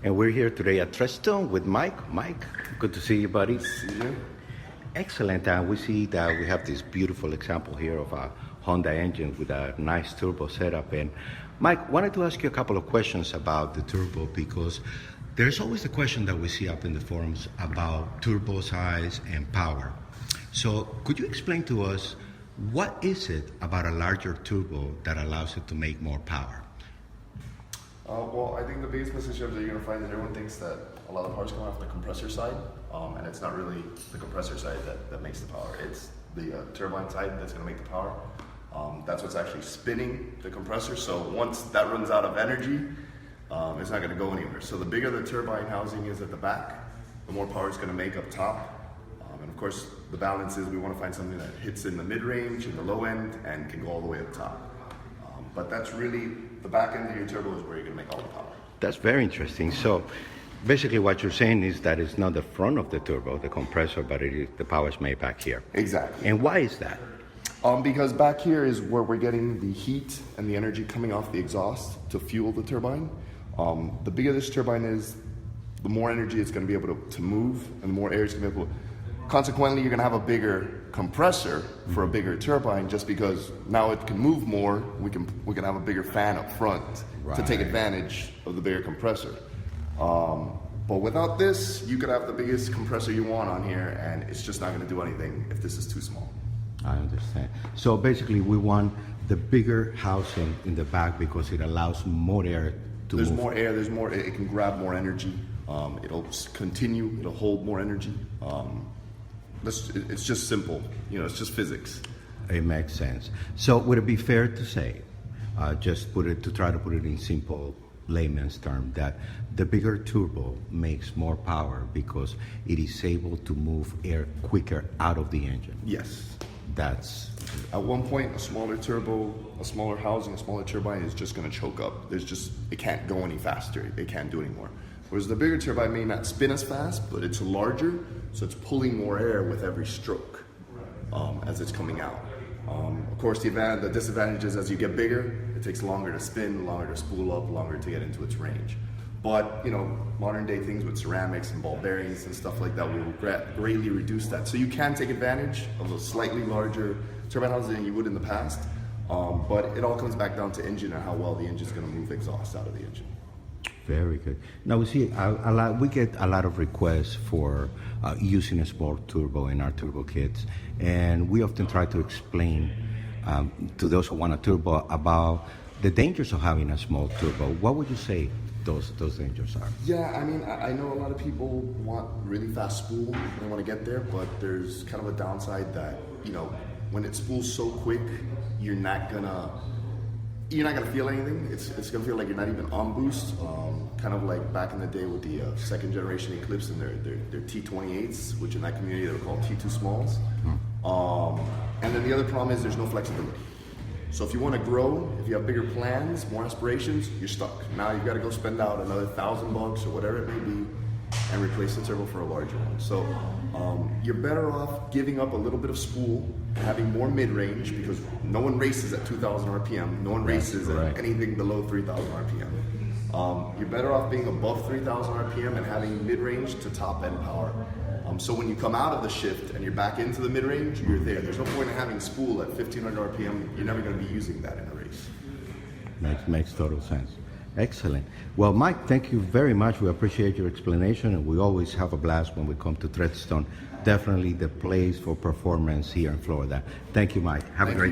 And we're here today at Treadstone with Mike. Mike, good to see you, buddy. See you. Excellent. We see that we have this beautiful example here of a Honda engine with a nice turbo setup. And Mike, wanted to ask you a couple of questions about the turbo, because there's always the question that we see up in the forums about turbo size and power. So could you explain to us, what is it about a larger turbo that allows it to make more power? Well, I think the biggest misconception that you're going to find is everyone thinks that a lot of the power is coming off the compressor side, and it's not really the compressor side that makes the power. It's the turbine side that's going to make the power. That's what's actually spinning the compressor. So once that runs out of energy, it's not going to go anywhere. So the bigger the turbine housing is at the back, the more power it's going to make up top. And of course, the balance is we want to find something that hits in the mid-range, in the low end, and can go all the way up top. But that's really, the back end of your turbo is where you're going to make all the power. That's very interesting. So basically what you're saying is that it's not the front of the turbo, the compressor, but the power is made back here. Exactly. And why is that? Because back here is where we're getting the heat and the energy coming off the exhaust to fuel the turbine. The bigger this turbine is, the more energy it's going to be able to move, and the more air it's going to be able to. Consequently, you're going to have a bigger compressor for a bigger turbine, just because now it can move more. We can have a bigger fan up front to take advantage of the bigger compressor. But without this, you could have the biggest compressor you want on here, and it's just not going to do anything if this is too small. I understand. So basically, we want the bigger housing in the back because it allows more air to There's move. more air. There's more. It can grab more energy. It'll continue. It'll hold more energy. It's just simple. It's just physics. It makes sense. So would it be fair to say, to try to put it in simple layman's term, that the bigger turbo makes more power because it is able to move air quicker out of the engine? Yes. That's At one point, a smaller turbo, a smaller housing, a smaller turbine is just going to choke up. It can't go any faster. It can't do anymore. Whereas the bigger turbine may not spin as fast, but it's larger, so it's pulling more air with every stroke as it's coming out. Of course, the disadvantage is as you get bigger, it takes longer to spin, longer to spool up, longer to get into its range. But, modern day things with ceramics and ball bearings and stuff like that will greatly reduce that. So you can take advantage of a slightly larger turbine housing than you would in the past, but it all comes back down to engine and how well the engine is going to move exhaust out of the engine. very good. Now we see we get a lot of requests for using a small turbo in our turbo kits, and we often try to explain to those who want a turbo about the dangers of having a small turbo. What would you say those dangers are? Yeah, I know a lot of people want really fast spool. They want to get there, but there's kind of a downside that, when it spools so quick, you're not gonna feel anything. It's gonna feel like you're not even on boost. Kind of like back in the day with the second generation Eclipse and their T28s, which in that community they were called T2 smalls. And then the other problem is there's no flexibility. So if you want to grow, if you have bigger plans, more aspirations, you're stuck. Now you've got to go spend out another $1,000 or whatever it may be and replace the turbo for a larger one. So you're better off giving up a little bit of spool and having more mid-range, because no one races at 2,000 RPM. No one races at anything below 3,000 RPM. You're better off being above 3,000 RPM and having mid-range to top-end power. So when you come out of the shift and you're back into the mid-range, you're there. There's no point in having spool at 1,500 RPM. You're never going to be using that in a race. Makes total sense. Excellent. Well, Mike, thank you very much. We appreciate your explanation, and we always have a blast when we come to Treadstone. Definitely the place for performance here in Florida. Thank you, Mike. Have a great day.